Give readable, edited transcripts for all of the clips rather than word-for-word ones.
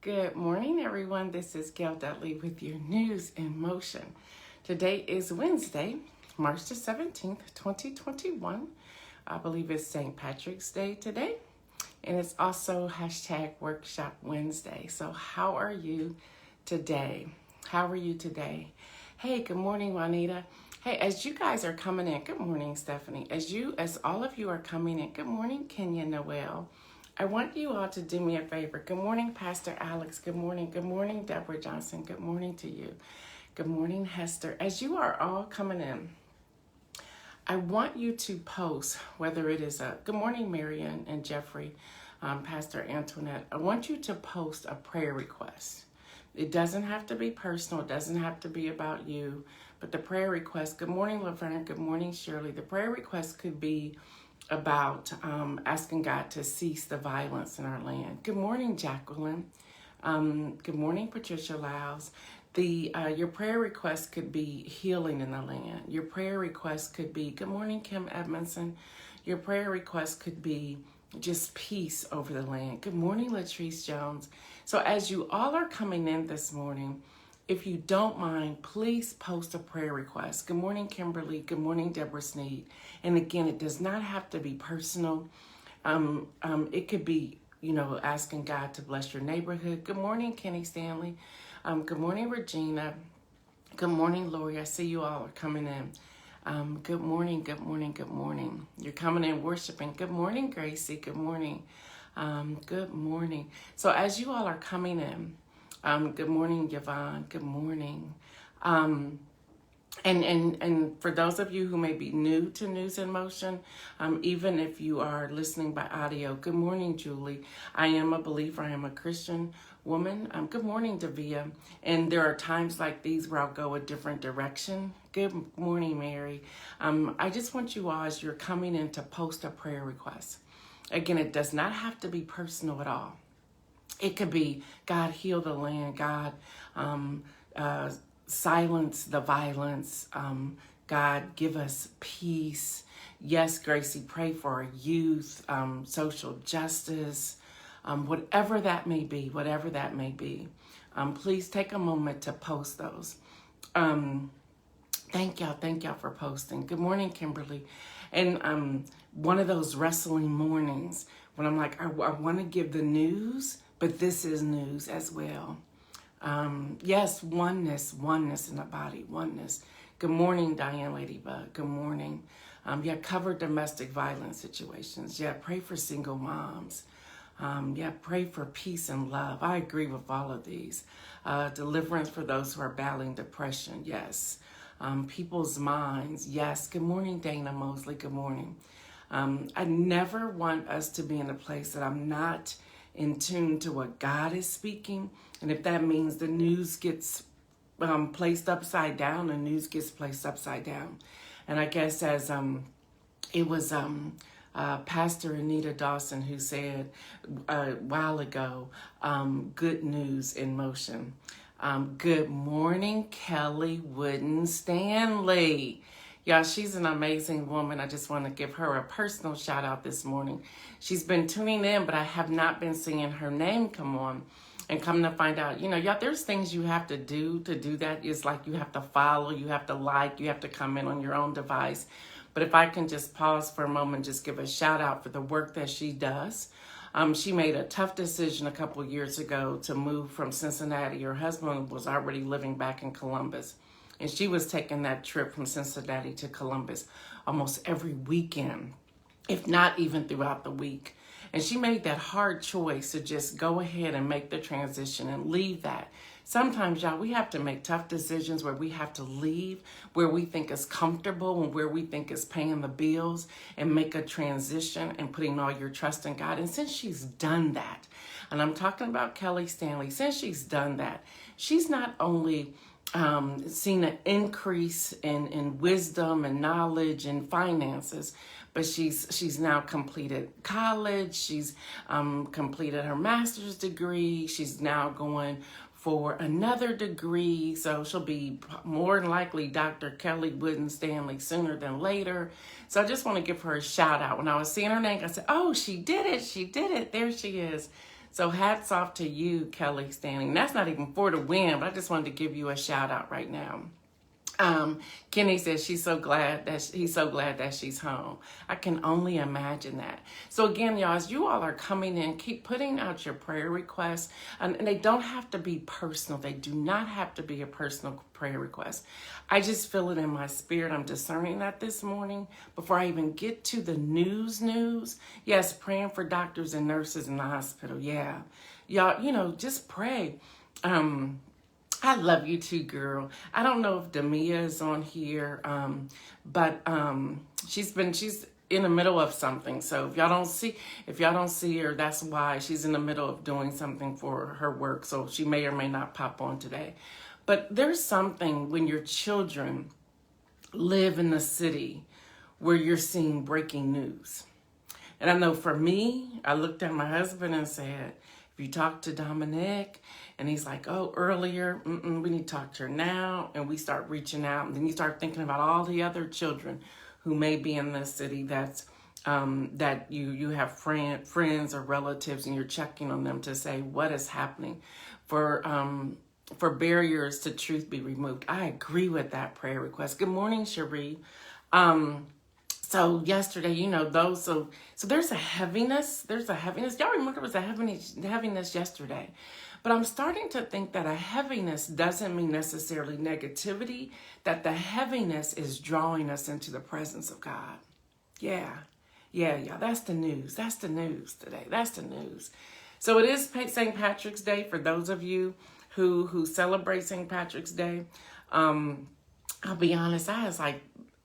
Good morning, everyone. This is Gail Dudley with your news in motion. Today is Wednesday, March the 17th, 2021. I believe it's St. Patrick's Day today, and it's also hashtag Workshop Wednesday. So how are you today? How are you today? Hey, good morning, Juanita. Hey, as you guys are coming in, good morning, Stephanie. As all of you are coming in, good morning, Kenya Noel. I want you all to do me a favor. Good morning, Pastor Alex. Good morning. Good morning, Deborah Johnson. Good morning to you. Good morning, Hester. As you are all coming in, I want you to post, whether it is a good morning, Marion and Jeffrey, Pastor Antoinette. I want you to post a prayer request. It doesn't have to be personal. It doesn't have to be about you. But the prayer request, good morning, Laverne. Good morning, Shirley. The prayer request could be about asking God to cease the violence in our land. Good morning, Jacqueline. Good morning, Patricia Lyles. Your prayer request could be healing in the land. Your prayer request could be, good morning, Kim Edmondson. Your prayer request could be just peace over the land. Good morning, Latrice Jones. So as you all are coming in this morning, if you don't mind, please post a prayer request. Good morning, Kimberly. Good morning, Deborah Sneed. And again, it does not have to be personal. It could be, asking God to bless your neighborhood. Good morning, Kenny Stanley. Good morning, Regina. Good morning, Lori. I see you all are coming in. Good morning, good morning, good morning. You're coming in worshiping. Good morning, Gracie. Good morning. Good morning. So as you all are coming in, good morning, Yvonne. Good morning. And for those of you who may be new to News in Motion, even if you are listening by audio, good morning, Julie. I am a believer. I am a Christian woman. Good morning, Davia. And there are times like these where I'll go a different direction. Good morning, Mary. I just want you all, as you're coming in, to post a prayer request. Again, it does not have to be personal at all. It could be, God, heal the land. God, silence the violence. God, give us peace. Yes, Gracie, pray for our youth, social justice, whatever that may be, please take a moment to post those. Thank y'all for posting. Good morning, Kimberly. And one of those wrestling mornings when I'm like, I want to give the news, but this is news as well. Yes, oneness in the body, oneness. Good morning, Diane Ladybug. Good morning. Cover domestic violence situations. Pray for single moms. Pray for peace and love. I agree with all of these. Deliverance for those who are battling depression. Yes. People's minds. Yes. Good morning, Dana Mosley. Good morning. I never want us to be in a place that I'm not in tune to what God is speaking. And if that means the news gets placed upside down, the news gets placed upside down. And I guess as it was Pastor Anita Dawson who said a while ago, good news in motion. Good morning, Kelly Wooden Stanley. Y'all, she's an amazing woman. I just want to give her a personal shout out this morning. She's been tuning in, but I have not been seeing her name come on. And come to find out, y'all, there's things you have to do that. It's like you have to follow, you have to like, you have to come in on your own device. But if I can just pause for a moment, just give a shout out for the work that she does. She made a tough decision a couple years ago to move from Cincinnati. Her husband was already living back in Columbus. And she was taking that trip from Cincinnati to Columbus almost every weekend, if not even throughout the week. And she made that hard choice to just go ahead and make the transition and leave that. Sometimes, y'all, we have to make tough decisions where we have to leave where we think is comfortable and where we think is paying the bills and make a transition and putting all your trust in God. And since she's done that, and I'm talking about Kelly Stanley, since she's done that, she's not only seen an increase in wisdom and knowledge and finances, but she's now completed college. She's completed her master's degree. She's now going for another degree. So she'll be more than likely Dr. Kelly Wooden Stanley sooner than later. So I just want to give her a shout out. When I was seeing her name, I said, oh, she did it. She did it. There she is. So hats off to you, Kelly Standing. That's not even for the win, but I just wanted to give you a shout out right now. Kenny says he's so glad that she's home. I can only imagine that. So again, y'all, as you all are coming in, keep putting out your prayer requests, and they don't have to be personal. They do not have to be a personal prayer request. I just feel it in my spirit. I'm discerning that this morning before I even get to the news. Yes, praying for doctors and nurses in the hospital. Yeah, y'all, just pray. I love you too, girl. I don't know if Demia is on here, but she's in the middle of something. So if y'all don't see her, that's why she's in the middle of doing something for her work. So she may or may not pop on today. But there's something when your children live in the city where you're seeing breaking news. And I know for me, I looked at my husband and said, if you talk to Dominic, and he's like, oh, earlier, we need to talk to her now. And we start reaching out. And then you start thinking about all the other children who may be in this city that you have friends or relatives, and you're checking on them to say what is happening for barriers to truth be removed. I agree with that prayer request. Good morning, Cherie. So yesterday, so there's a heaviness. Y'all remember it was a heaviness yesterday. But I'm starting to think that a heaviness doesn't mean necessarily negativity, that the heaviness is drawing us into the presence of God. Yeah. That's the news. That's the news today. That's the news. So it is St. Patrick's Day for those of you who celebrate St. Patrick's Day. I'll be honest,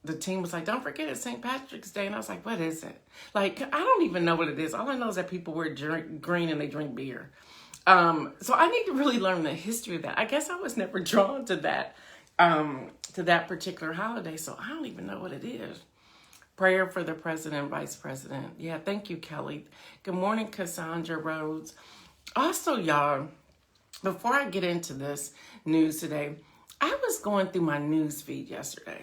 the team was like, don't forget it's St. Patrick's Day. And I was like, what is it? Like, I don't even know what it is. All I know is that people wear green and they drink beer. So I need to really learn the history of that. I guess I was never drawn to that particular holiday. So I don't even know what it is. Prayer for the president and vice president. Yeah, thank you, Kelly. Good morning, Cassandra Rhodes. Also, y'all, before I get into this news today, I was going through my news feed yesterday.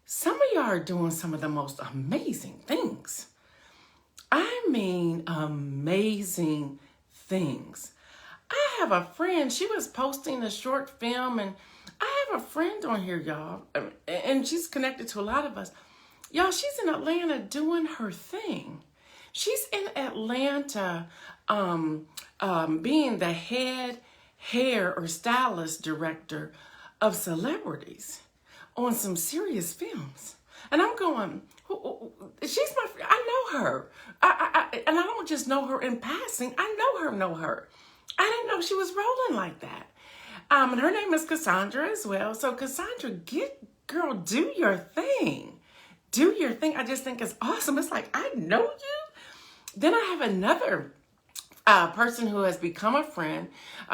Some of y'all are doing some of the most amazing things. I mean, amazing things. I have a friend, she was posting a short film, and I have a friend on here, y'all, and she's connected to a lot of us. Y'all, she's in Atlanta doing her thing. She's in Atlanta being the head hair or stylist director of celebrities on some serious films. And I'm going, she's my friend. I know her. And I don't just know her in passing. I know her. I didn't know she was rolling like that. And her name is Cassandra as well. So Cassandra, girl, do your thing. Do your thing. I just think it's awesome. It's like, I know you. Then I have another person who has become a friend.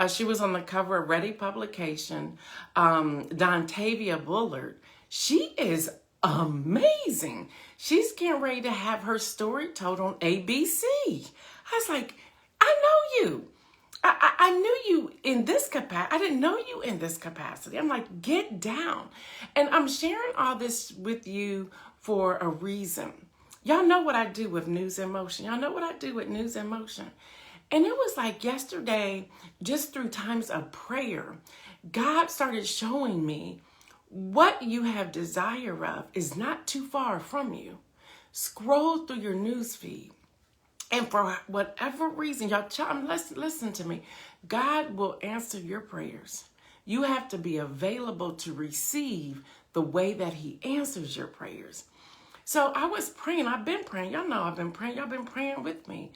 She was on the cover of Ready publication, Dontavia Bullard. She is amazing. She's getting ready to have her story told on ABC. I was like, I know you. I knew you in this capacity. I didn't know you in this capacity. I'm like, get down. And I'm sharing all this with you for a reason. Y'all know what I do with News in Motion. Y'all know what I do with News in Motion. And it was like yesterday, just through times of prayer, God started showing me what you have desire of is not too far from you. Scroll through your news feed. And for whatever reason, y'all, listen to me. God will answer your prayers. You have to be available to receive the way that he answers your prayers. So I was praying. I've been praying. Y'all know I've been praying. Y'all been praying with me.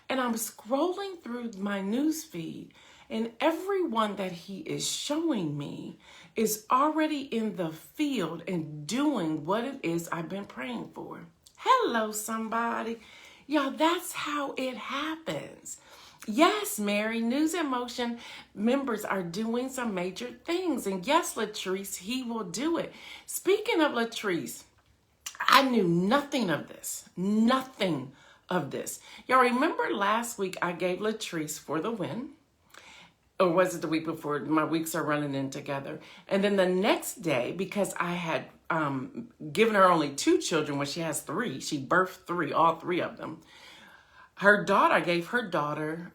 And I'm scrolling through my news feed, and everyone that he is showing me is already in the field and doing what it is I've been praying for. Hello, somebody. Y'all, that's how it happens. Yes, Mary, News in Motion members are doing some major things. And yes, Latrice, he will do it. Speaking of Latrice, I knew nothing of this. Nothing of this. Y'all remember last week I gave Latrice for the win? Or was it the week before? My weeks are running in together. And then the next day, because I had given her only 2 children when she has 3, she birthed 3, all 3 of them. her daughter, I gave her daughter,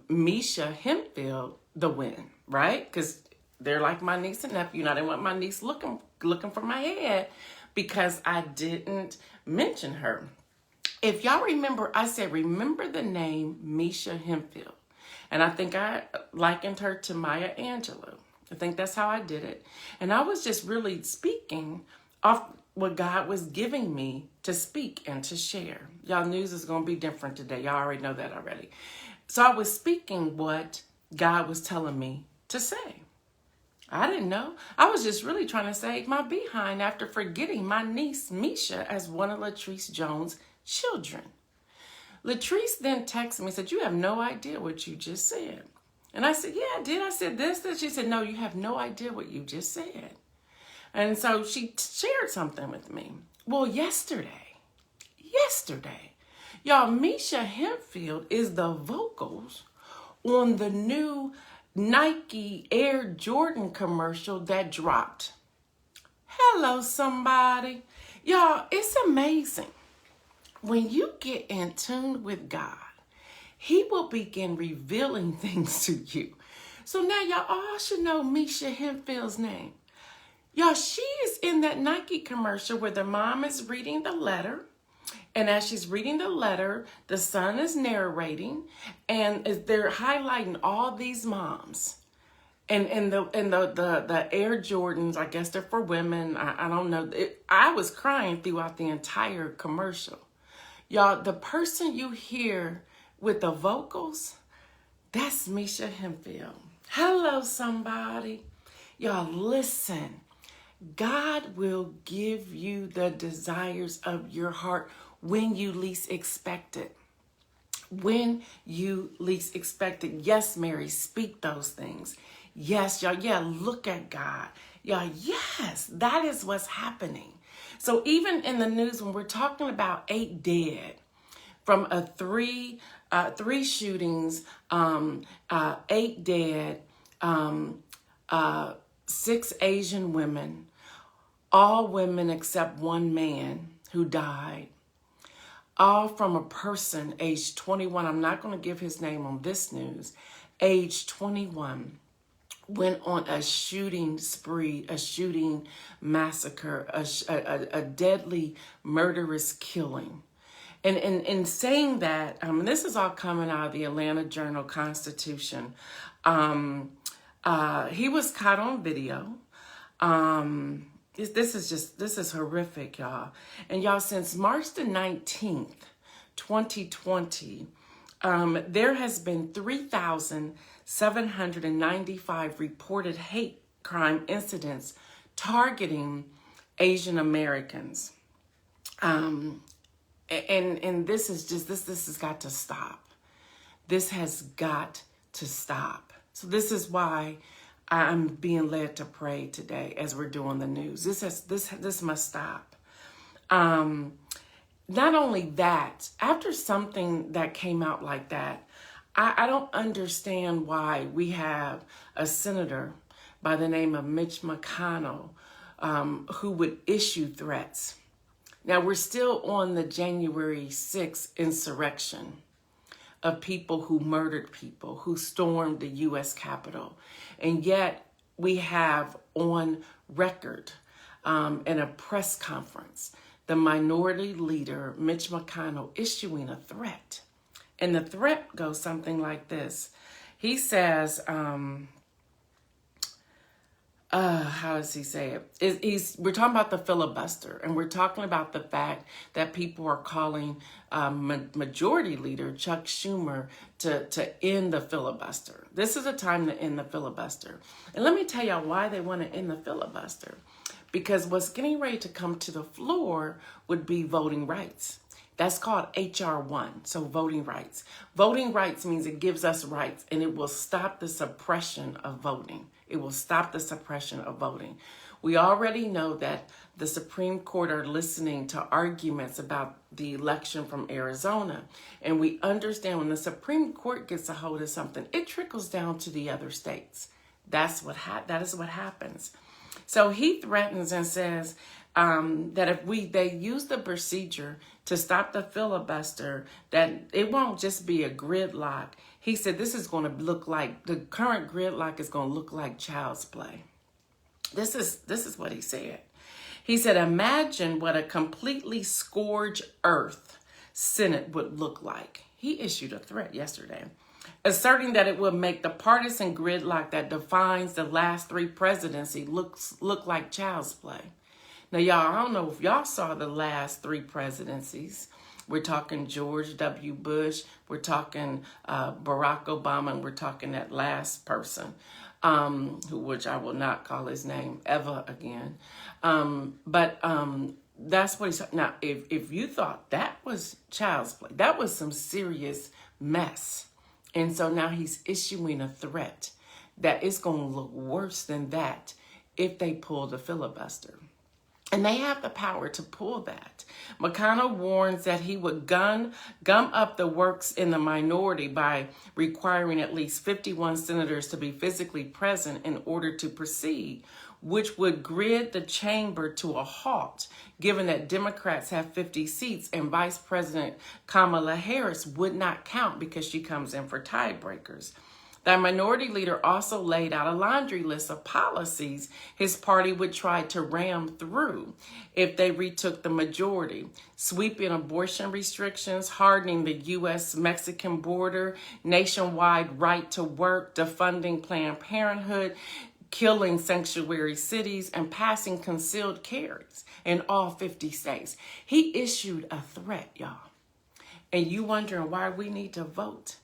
Misha Hempfield, the win, right? Because they're like my niece and nephew, and I didn't want my niece looking for my head because I didn't mention her. If y'all remember, I said, remember the name Misha Hempfield. And I think I likened her to Maya Angelou. I think that's how I did it. And I was just really speaking off what God was giving me to speak and to share. Y'all, news is going to be different today. Y'all already know that already. So I was speaking what God was telling me to say. I didn't know. I was just really trying to save my behind after forgetting my niece, Misha, as one of Latrice Jones' children. Latrice then texted me and said, you have no idea what you just said. And I said, yeah, I did. I said this. She said, no, you have no idea what you just said. And so she shared something with me. Well, yesterday, y'all, Misha Hempfield is the vocals on the new Nike Air Jordan commercial that dropped. Hello, somebody. Y'all, it's amazing. When you get in tune with God, he will begin revealing things to you. So now y'all all should know Misha Hempfield's name. Y'all, she is in that Nike commercial where the mom is reading the letter. And as she's reading the letter, the son is narrating. And they're highlighting all these moms. And the Air Jordans, I guess they're for women. I don't know. I was crying throughout the entire commercial. Y'all, the person you hear with the vocals, that's Misha Hempfield. Hello, somebody. Y'all, listen. God will give you the desires of your heart when you least expect it. When you least expect it. Yes, Mary, speak those things. Yes, y'all. Yeah, look at God. Y'all, yes, that is what's happening. So even in the news, when we're talking about 8 dead from three shootings, 8 dead, 6 Asian women, all women except one man who died, all from a person aged 21. I'm not going to give his name on this news. Age 21 went on a shooting spree, a shooting massacre, a deadly murderous killing. And in saying that, this is all coming out of the Atlanta Journal-Constitution. He was caught on video. This is horrific, y'all. And y'all, since March the 19th, 2020, there has been 3,795 reported hate crime incidents targeting Asian Americans. And this has got to stop. This has got to stop. So this is why I'm being led to pray today as we're doing the news. This must stop. Not only that, after something that came out like that, I don't understand why we have a senator by the name of Mitch McConnell who would issue threats. Now, we're still on the January 6th insurrection of people who murdered people, who stormed the U.S. Capitol. And yet we have on record in a press conference, the minority leader, Mitch McConnell, issuing a threat. And the threat goes something like this. He says, how does he say it? We're talking about the filibuster, and we're talking about the fact that people are calling Majority Leader Chuck Schumer to end the filibuster. This is a time to end the filibuster. And let me tell y'all why they want to end the filibuster. Because what's getting ready to come to the floor would be voting rights. That's called H.R. 1, so voting rights. Voting rights means it gives us rights, and it will stop the suppression of voting. It will stop the suppression of voting. We already know that the Supreme Court are listening to arguments about the election from Arizona. And we understand when the Supreme Court gets a hold of something, it trickles down to the other states. That is what happens. So he threatens and says that if they use the procedure to stop the filibuster, that it won't just be a gridlock. He said this is going to look like, the current gridlock is going to look like child's play. This is what he said. He said, imagine what a completely scourged earth Senate would look like. He issued a threat yesterday, asserting that it would make the partisan gridlock that defines the last three presidencies look like child's play. Now, y'all, I don't know if y'all saw the last three presidencies. We're talking George W. Bush, we're talking Barack Obama, and we're talking that last person, which I will not call his name ever again. But that's what he said. Now, if you thought that was child's play, that was some serious mess. And so now he's issuing a threat that it's going to look worse than that if they pull the filibuster. And they have the power to pull that. McConnell warns that he would gum up the works in the minority by requiring at least 51 senators to be physically present in order to proceed, which would grid the chamber to a halt, given that Democrats have 50 seats and Vice President Kamala Harris would not count because she comes in for tiebreakers. The minority leader also laid out a laundry list of policies his party would try to ram through if they retook the majority: sweeping abortion restrictions, hardening the U.S.-Mexican border, nationwide right to work, defunding Planned Parenthood, killing sanctuary cities, and passing concealed carries in all 50 states. He issued a threat, y'all. And you wondering why we need to vote.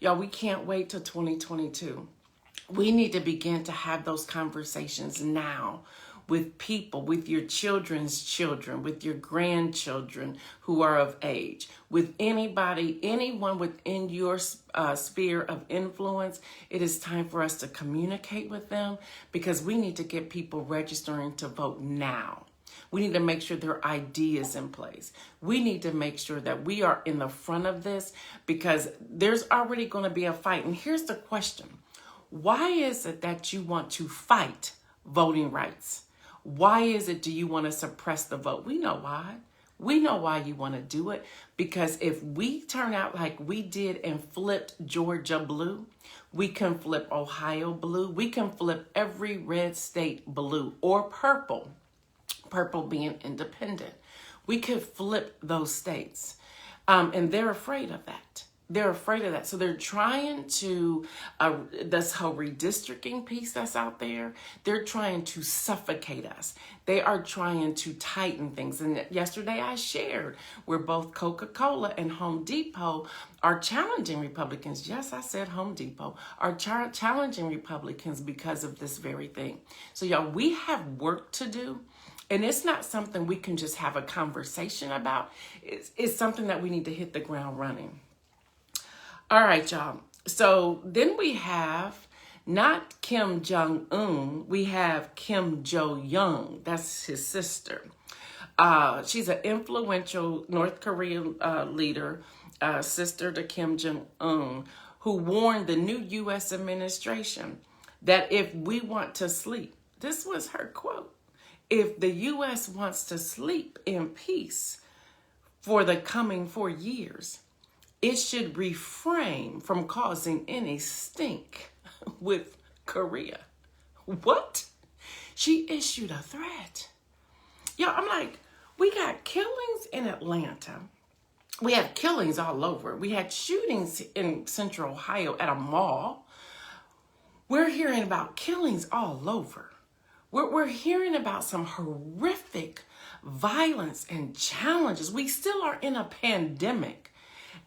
Y'all, we can't wait till 2022. We need to begin to have those conversations now with people, with your children's children, with your grandchildren who are of age, with anyone within your sphere of influence. It is time for us to communicate with them because we need to get people registering to vote now. We need to make sure their ID is in place. We need to make sure that we are in the front of this because there's already going to be a fight. And here's the question. Why is it that you want to fight voting rights? Why is it do you want to suppress the vote? We know why. We know why you want to do it. Because if we turn out like we did and flipped Georgia blue, we can flip Ohio blue. We can flip every red state blue or purple. Purple being independent. We could flip those states. And they're afraid of that. They're afraid of that. So they're trying to, this whole redistricting piece that's out there, they're trying to suffocate us. They are trying to tighten things. And yesterday I shared where both Coca-Cola and Home Depot are challenging Republicans. Yes, I said Home Depot are challenging Republicans because of this very thing. So y'all, we have work to do. And it's not something we can just have a conversation about. It's something that we need to hit the ground running. All right, y'all. So then we have not Kim Jong-un. We have Kim Jo-young. That's his sister. She's an influential North Korean leader, sister to Kim Jong-un, who warned the new U.S. administration that if we want to sleep, this was her quote, if the U.S. wants to sleep in peace for the coming 4 years, it should refrain from causing any stink with Korea. What? She issued a threat. Yeah, I'm like, we got killings in Atlanta. We have killings all over. We had shootings in Central Ohio at a mall. We're hearing about killings all over. We're hearing about some horrific violence and challenges. We still are in a pandemic.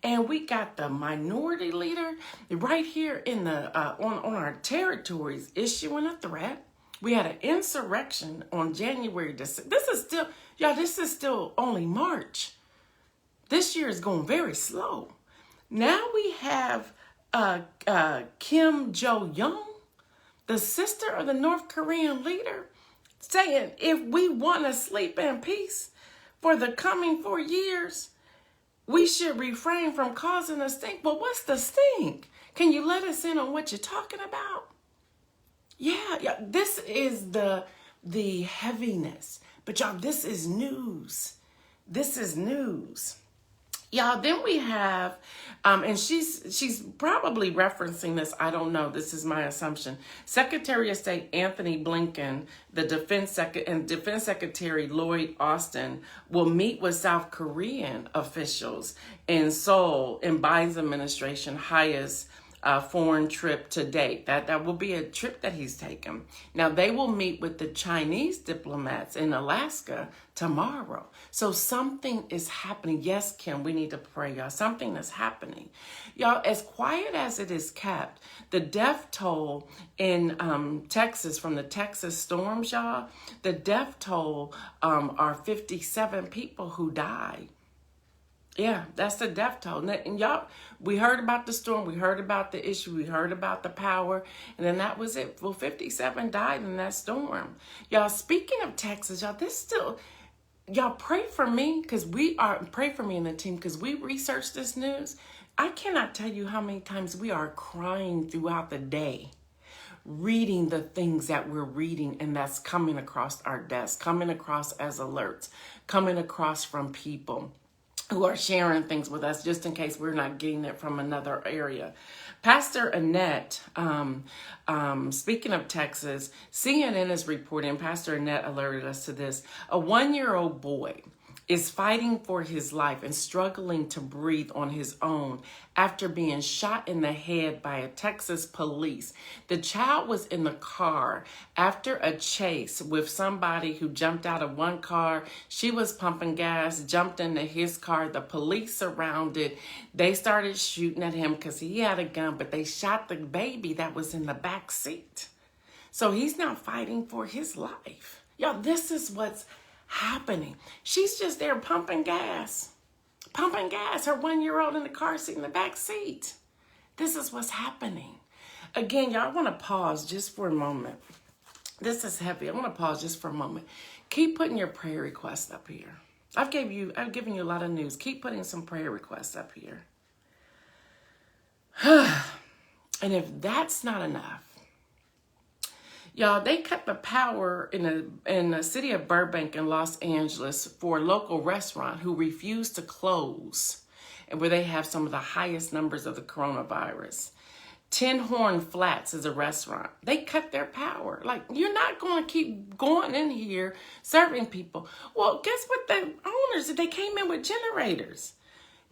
And we got the minority leader right here in the on our territories issuing a threat. We had an insurrection on January. This is still only March. This year is going very slow. Now we have Kim Jo-young, the sister of the North Korean leader, saying if we want to sleep in peace for the coming 4 years, we should refrain from causing a stink. But what's the stink? Can you let us in on what you're talking about? Yeah, this is the heaviness But y'all, this is news. This is news. Y'all, then we have, and she's probably referencing this, I don't know, this is my assumption. Secretary of State Anthony Blinken, the Defense Secretary Lloyd Austin will meet with South Korean officials in Seoul in Biden's administration highest foreign trip to date. That will be a trip that he's taken. Now, they will meet with the Chinese diplomats in Alaska tomorrow. So something is happening. Yes, Kim, we need to pray, y'all. Something is happening. Y'all, as quiet as it is kept, the death toll in Texas from the Texas storms, y'all, the death toll are 57 people who died. Yeah, that's the death toll. And y'all, we heard about the storm. We heard about the issue. We heard about the power. And then that was it. Well, 57 died in that storm. Y'all, speaking of Texas, y'all pray for me pray for me and the team because we researched this news. I cannot tell you how many times we are crying throughout the day, reading the things that we're reading and that's coming across our desk, coming across as alerts, coming across from people who are sharing things with us just in case we're not getting it from another area. Pastor Annette, speaking of Texas, CNN is reporting, Pastor Annette alerted us to this, a 1-year-old boy is fighting for his life and struggling to breathe on his own after being shot in the head by a Texas police. The child was in the car after a chase with somebody who jumped out of one car. She was pumping gas, jumped into his car. The police surrounded. They started shooting at him because he had a gun, but they shot the baby that was in the back seat. So he's now fighting for his life. Y'all, this is what's happening. She's just there pumping gas, her 1-year-old in the car seat in the back seat. This is what's happening. Again, y'all, I want to pause just for a moment. This is heavy. I want to pause just for a moment. Keep putting your prayer requests up here. I've given you a lot of news. Keep putting some prayer requests up here. And if that's not enough, y'all, they cut the power in the city of Burbank in Los Angeles for a local restaurant who refused to close and where they have some of the highest numbers of the coronavirus. Tin Horn Flats is a restaurant. They cut their power. Like, you're not going to keep going in here serving people. Well, guess what? The owners, they came in with generators.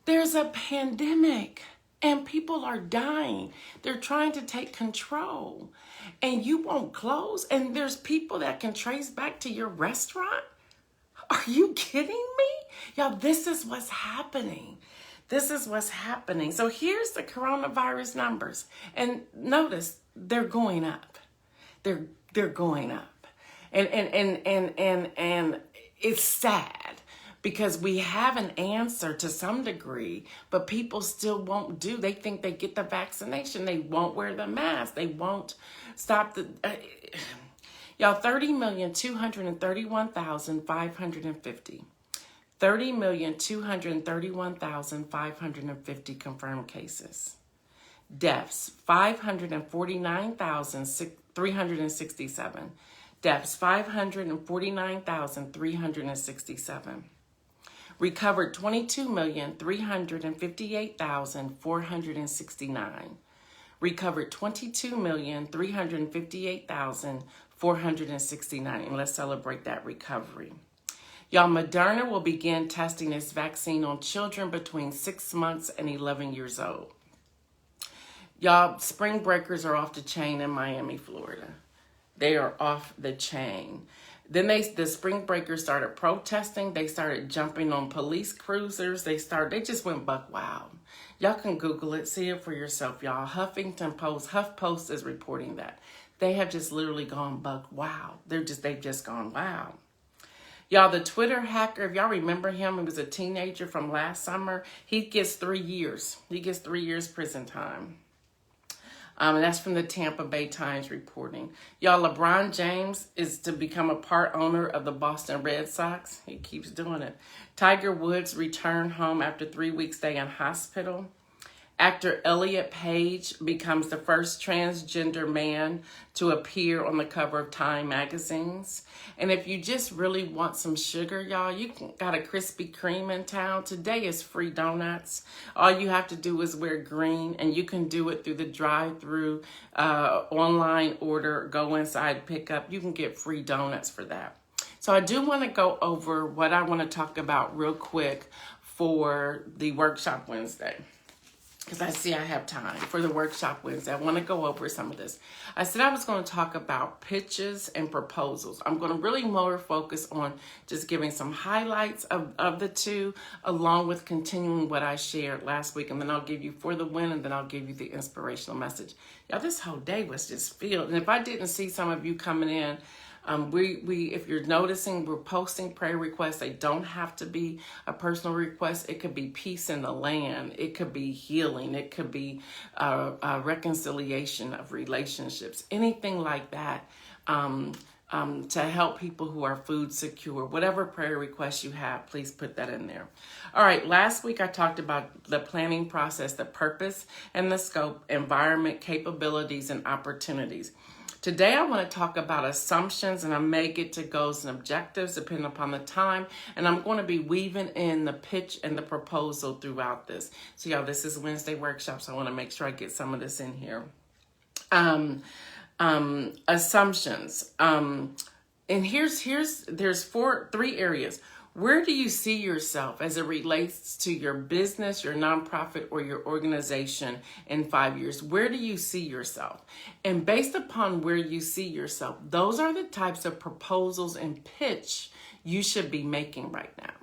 There's a pandemic and people are dying. They're trying to take control. And you won't close? And there's people that can trace back to your restaurant? Are you kidding me? Y'all, this is what's happening. This is what's happening. So here's the coronavirus numbers. And notice, they're going up. They're going up. And it's sad because we have an answer to some degree, but people still won't do. They think they get the vaccination. They won't wear the mask. They won't stop the... y'all, 30,231,550. 30,231,550 confirmed cases. Deaths, 549,367. Deaths, 549,367. Recovered 22,358,469. Recovered 22,358,469. And let's celebrate that recovery. Y'all, Moderna will begin testing its vaccine on children between 6 months and 11 years old. Y'all, spring breakers are off the chain in Miami, Florida. They are off the chain. Then the spring breakers started protesting. They started jumping on police cruisers. They just went buck wild. Y'all can Google it, see it for yourself, y'all. HuffPost is reporting that. They have just literally gone buck wild. They've just gone wild. Y'all, the Twitter hacker, if y'all remember him, he was a teenager from last summer. He gets 3 years. He gets 3 years prison time. And that's from the Tampa Bay Times reporting. Y'all, LeBron James is to become a part owner of the Boston Red Sox. He keeps doing it. Tiger Woods returned home after 3 weeks stay in hospital. Actor Elliot Page becomes the first transgender man to appear on the cover of Time magazines. And if you just really want some sugar, y'all, you got a Krispy Kreme in town. Today is free donuts. All you have to do is wear green, and you can do it through the drive-through, online order, go inside, pick up. You can get free donuts for that. So I do want to go over what I want to talk about real quick for the Workshop Wednesday, because I see I have time for the Workshop Wednesday. I want to go over some of this. I said I was going to talk about pitches and proposals. I'm going to really more focus on just giving some highlights of the two, along with continuing what I shared last week. And then I'll give you for the win, and then I'll give you the inspirational message. Y'all, this whole day was just filled. And if I didn't see some of you coming in, if you're noticing, we're posting prayer requests. They don't have to be a personal request. It could be peace in the land. It could be healing. It could be reconciliation of relationships, anything like that, to help people who are food secure. Whatever prayer requests you have, please put that in there. All right, last week I talked about the planning process, the purpose and the scope, environment, capabilities, and opportunities. Today, I want to talk about assumptions, and I may get to goals and objectives depending upon the time. And I'm going to be weaving in the pitch and the proposal throughout this. So, y'all, this is Wednesday workshop, so I want to make sure I get some of this in here. Assumptions. And there's three areas. Where do you see yourself as it relates to your business, your nonprofit, or your organization in 5 years? Where do you see yourself? And based upon where you see yourself, those are the types of proposals and pitch you should be making right now.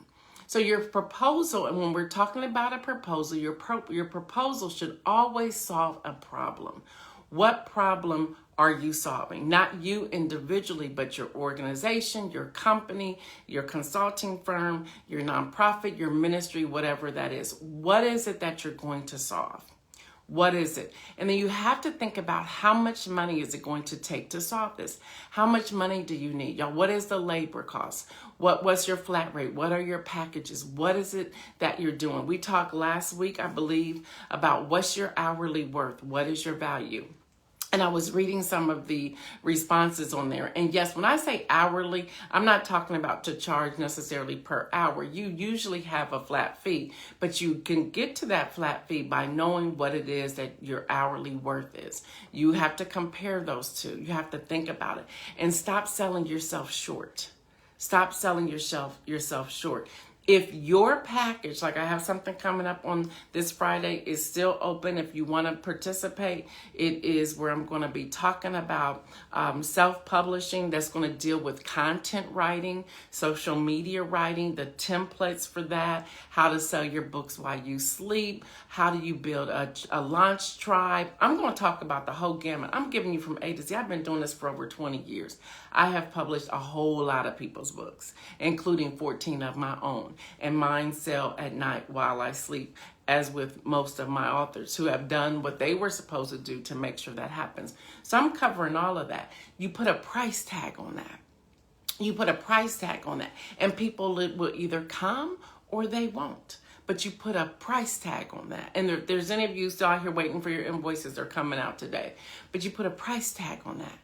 So your proposal, and when we're talking about a proposal, your proposal should always solve a problem. What problem are you solving? Not you individually, but your organization, your company, your consulting firm, your nonprofit, your ministry, whatever that is. What is it that you're going to solve? What is it? And then you have to think about how much money is it going to take to solve this? How much money do you need? Y'all, what is the labor cost? What's your flat rate? What are your packages? What is it that you're doing? We talked last week, I believe, about what's your hourly worth? What is your value? And I was reading some of the responses on there. And yes, when I say hourly, I'm not talking about to charge necessarily per hour. You usually have a flat fee, but you can get to that flat fee by knowing what it is that your hourly worth is. You have to compare those two. You have to think about it and stop selling yourself short. Stop selling yourself short. If your package, like I have something coming up on this Friday, is still open, if you want to participate, it is where I'm going to be talking about self-publishing. That's going to deal with content writing, social media writing, the templates for that, how to sell your books while you sleep, how do you build a launch tribe. I'm going to talk about the whole gamut. I'm giving you from A to Z. I've been doing this for over 20 years. I have published a whole lot of people's books, including 14 of my own. And mine sell at night while I sleep, as with most of my authors who have done what they were supposed to do to make sure that happens. So I'm covering all of that. You put a price tag on that. You put a price tag on that. And people will either come or they won't. But you put a price tag on that. And there's any of you still out here waiting for your invoices. They're coming out today. But you put a price tag on that.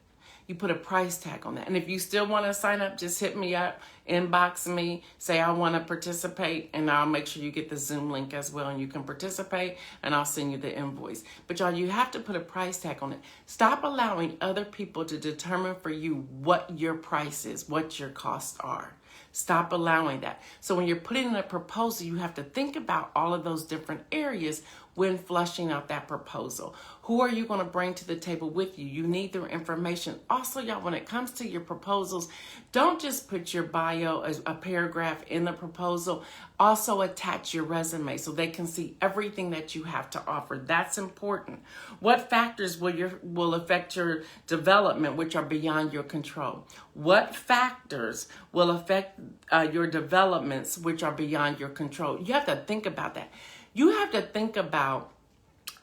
You put a price tag on that. And if you still want to sign up, just hit me up, inbox me, say I want to participate, and I'll make sure you get the Zoom link as well, and you can participate, and I'll send you the invoice. But y'all, you have to put a price tag on it. Stop allowing other people to determine for you what your price is, what your costs are. Stop allowing that. So when you're putting in a proposal, you have to think about all of those different areas when flushing out that proposal. Who are you going to bring to the table with you? You need their information. Also, y'all, when it comes to your proposals, don't just put your bio as a paragraph in the proposal. Also attach your resume so they can see everything that you have to offer. That's important. What factors will affect your development, which are beyond your control? What factors will affect your developments, which are beyond your control? You have to think about that. You have to think about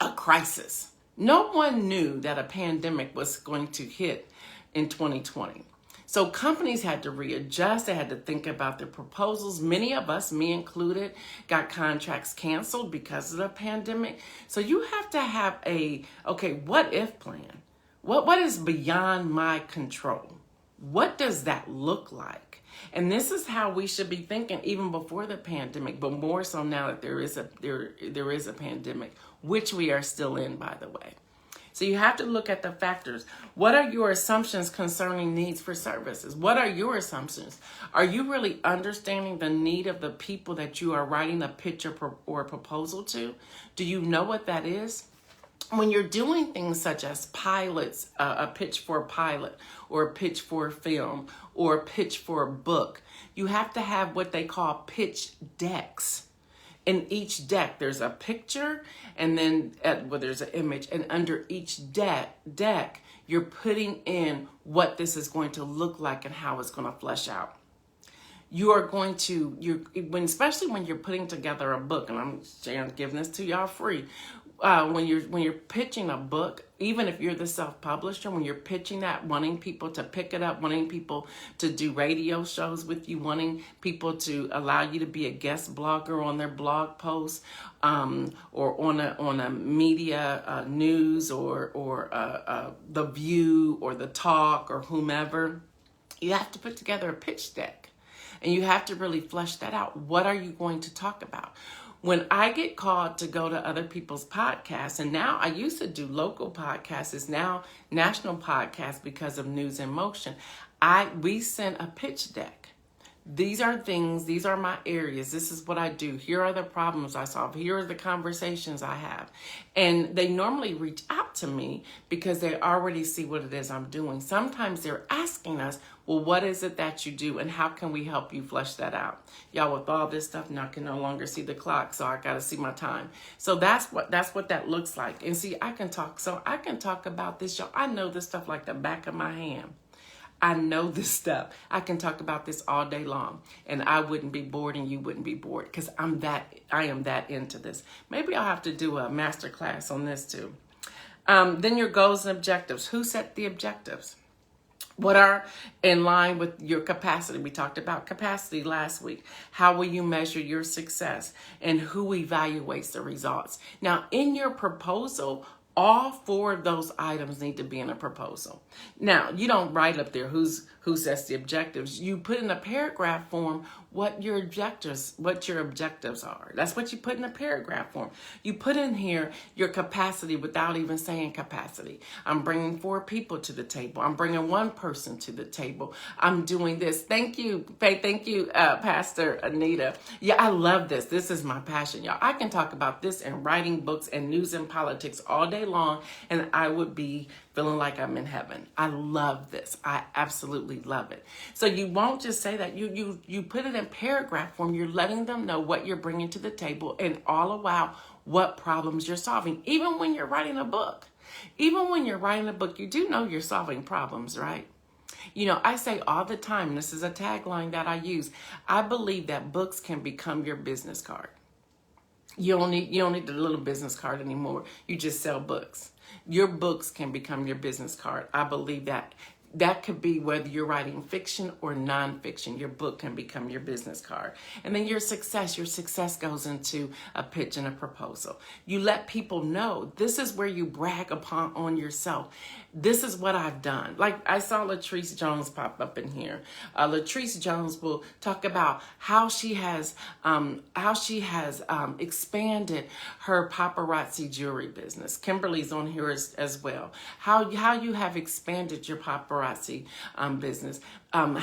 a crisis. No one knew that a pandemic was going to hit in 2020. So companies had to readjust. They had to think about their proposals. Many of us, me included, got contracts canceled because of the pandemic. So you have to have what if plan? What is beyond my control? What does that look like? And this is how we should be thinking even before the pandemic, but more so now that there is a pandemic, which we are still in, by the way. So you have to look at the factors. What are your assumptions concerning needs for services? What are your assumptions? Are you really understanding the need of the people that you are writing a pitch or a proposal to? Do you know what that is? When you're doing things such as pilots, a pitch for a pilot, or a pitch for a film, or a pitch for a book, you have to have what they call pitch decks. In each deck, there's a picture, and then there's an image, and under each deck, you're putting in what this is going to look like and how it's going to flesh out. You are going to, especially when you're putting together a book, and I'm giving this to y'all free. When you're pitching a book, even if you're the self-publisher, when you're pitching that, wanting people to pick it up, wanting people to do radio shows with you, wanting people to allow you to be a guest blogger on their blog posts, or on a media news or The View or The Talk or whomever, you have to put together a pitch deck, and you have to really flesh that out. What are you going to talk about? When I get called to go to other people's podcasts, and now I used to do local podcasts, it's now national podcasts because of News in Motion, we send a pitch deck. These are my areas. This is what I do. Here are the problems I solve. Here are the conversations I have. And they normally reach out to me because they already see what it is I'm doing. Sometimes they're asking us, well, what is it that you do and how can we help you flesh that out? Y'all, with all this stuff now, I can no longer see the clock, so I got to see my time. So that's what that looks like. And see, I can talk about this, y'all. I know this stuff like the back of my hand. I know this stuff. I can talk about this all day long, and I wouldn't be bored and you wouldn't be bored because I am that into this. Maybe I'll have to do a master class on this too. Then your goals and objectives. Who set the objectives? What are in line with your capacity? We talked about capacity last week. How will you measure your success, and who evaluates the results? Now, in your proposal, all 4 of those items need to be in a proposal. Now, you don't write up there who sets the objectives. You put in a paragraph form what your objectives are. That's what you put in a paragraph form. You put in here your capacity without even saying capacity. I'm bringing 4 people to the table. I'm bringing 1 person to the table. I'm doing this. Thank you, Faith. Thank you, Pastor Anita. Yeah, I love this. This is my passion, y'all. I can talk about this and writing books and news and politics all day long, and I would be feeling like I'm in heaven. I love this. I absolutely love it. So you won't just say that. You put it in paragraph form. You're letting them know what you're bringing to the table and all the while what problems you're solving. Even when you're writing a book. Even when you're writing a book, you do know you're solving problems, right? You know, I say all the time, this is a tagline that I use, I believe that books can become your business card. You don't need the little business card anymore. You just sell books. Your books can become your business card. I believe that. That could be whether you're writing fiction or nonfiction. Your book can become your business card. And then your success goes into a pitch and a proposal. You let people know this is where you brag on yourself. This is what I've done. Like I saw Latrice Jones pop up in here. Latrice Jones will talk about how she has expanded her paparazzi jewelry business. Kimberly's on here as well. How you have expanded your paparazzi business. How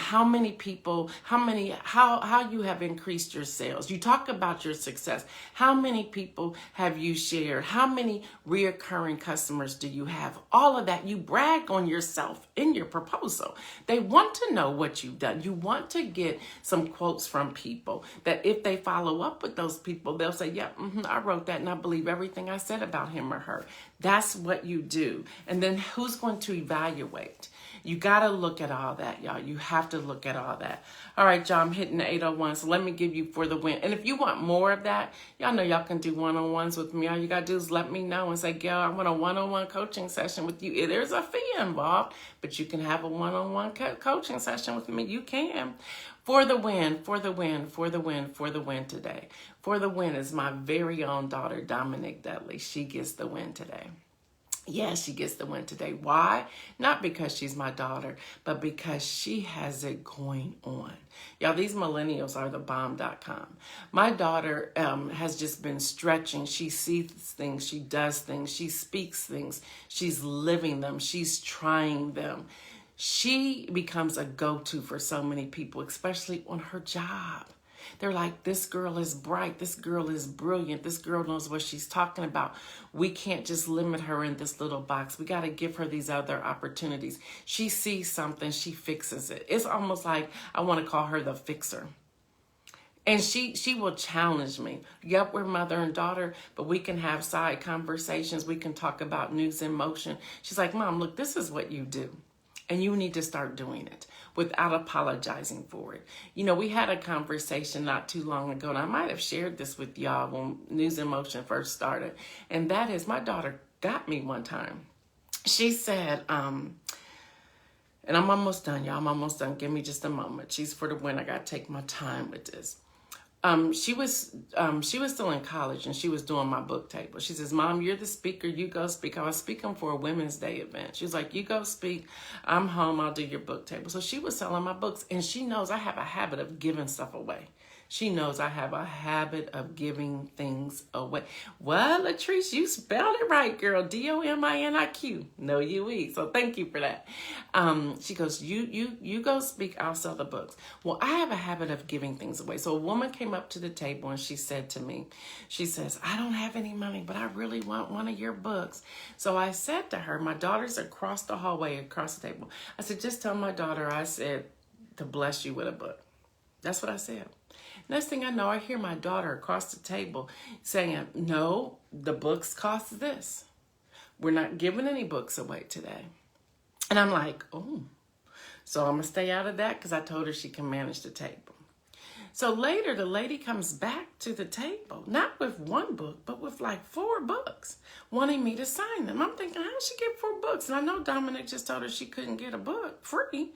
you have increased your sales. You talk about your success. How many people have you shared? How many reoccurring customers do you have? All of that. You brag on yourself in your proposal. They want to know what you've done. You want to get some quotes from people that if they follow up with those people, they'll say, yeah, I wrote that and I believe everything I said about him or her. That's what you do. And then who's going to evaluate? You got to look at all that, y'all. You have to look at all that. All right, y'all, I'm hitting the 801, so let me give you for the win. And if you want more of that, y'all know y'all can do one-on-ones with me. All you got to do is let me know and say, Gail, I want a one-on-one coaching session with you. There's a fee involved, but you can have a one-on-one coaching session with me. You can. For the win, for the win, for the win, for the win today. For the win is my very own daughter, Dominique Dudley. She gets the win today. Yeah, she gets the win today. Why? Not because she's my daughter, but because she has it going on. Y'all, these millennials are the bomb.com. My daughter has just been stretching. She sees things. She does things. She speaks things. She's living them. She's trying them. She becomes a go-to for so many people, especially on her job. They're like, this girl is bright. This girl is brilliant. This girl knows what she's talking about. We can't just limit her in this little box. We got to give her these other opportunities. She sees something, she fixes it. It's almost like I want to call her the fixer. And she will challenge me. Yep, we're mother and daughter, but we can have side conversations. We can talk about news in motion. She's like, Mom, look, this is what you do. And you need to start doing it without apologizing for it. You know, we had a conversation not too long ago, and I might have shared this with y'all when News in Motion first started. And that is, my daughter got me one time. She said, and I'm almost done, y'all. I'm almost done. Give me just a moment. She's for the win. I got to take my time with this. She was still in college, and she was doing my book table. She says, Mom, you're the speaker. You go speak. I was speaking for a Women's Day event. She was like, you go speak. I'm home. I'll do your book table. So she was selling my books, and she knows I have a habit of giving stuff away. She knows I have a habit of giving things away. Well, Latrice, you spelled it right, girl. DOMINIQ. No UE. So thank you for that. She goes, you go speak. I'll sell the books. Well, I have a habit of giving things away. So a woman came up to the table and she said to me, she says, I don't have any money, but I really want one of your books. So I said to her, my daughter's across the hallway, across the table. I said, just tell my daughter I said to bless you with a book. That's what I said. Next thing I know, I hear my daughter across the table saying, no, the books cost this. We're not giving any books away today. And I'm like, oh, so I'm going to stay out of that because I told her she can manage the table. So later, the lady comes back to the table, not with one book, but with like 4 books, wanting me to sign them. I'm thinking, how did she get 4 books? And I know Dominic just told her she couldn't get a book free.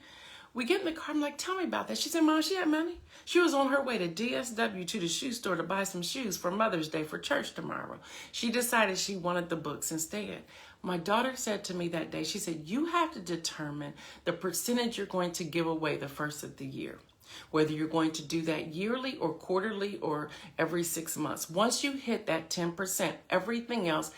We get in the car. I'm like, tell me about that. She said, Mom, she had money. She was on her way to DSW to the shoe store to buy some shoes for Mother's Day for church tomorrow. She decided she wanted the books instead. My daughter said to me that day, she said, you have to determine the percentage you're going to give away the first of the year, whether you're going to do that yearly or quarterly or every 6 months. Once you hit that 10%, everything else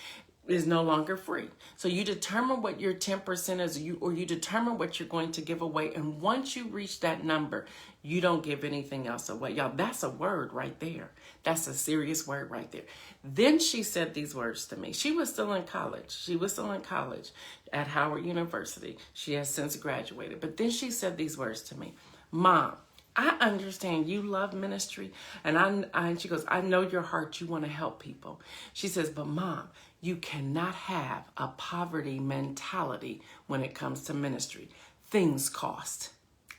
is no longer free. So you determine what your 10% is, or you determine what you're going to give away. And once you reach that number, you don't give anything else away. Y'all, that's a word right there. That's a serious word right there. Then she said these words to me. She was still in college. She was still in college at Howard University. She has since graduated. But then she said these words to me. Mom, I understand you love ministry. And she goes, I know your heart. You want to help people. She says, but Mom, you cannot have a poverty mentality when it comes to ministry. Things cost.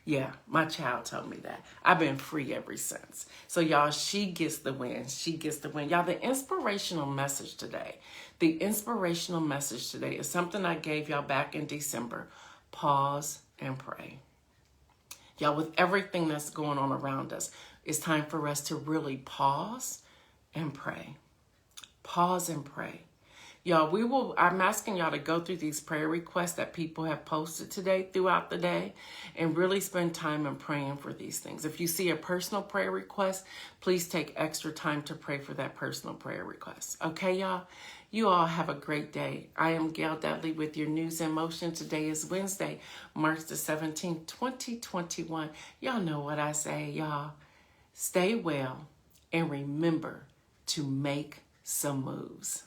Yeah, my child told me that. I've been free ever since. So y'all, she gets the win. She gets the win. Y'all, the inspirational message today. The inspirational message today is something I gave y'all back in December. Pause and pray. Y'all, with everything that's going on around us, it's time for us to really pause and pray. Pause and pray. Y'all, I'm asking y'all to go through these prayer requests that people have posted today throughout the day and really spend time in praying for these things. If you see a personal prayer request, please take extra time to pray for that personal prayer request. Okay, y'all? You all have a great day. I am Gail Dudley with your News in Motion. Today is Wednesday, March the 17th, 2021. Y'all know what I say, y'all. Stay well and remember to make some moves.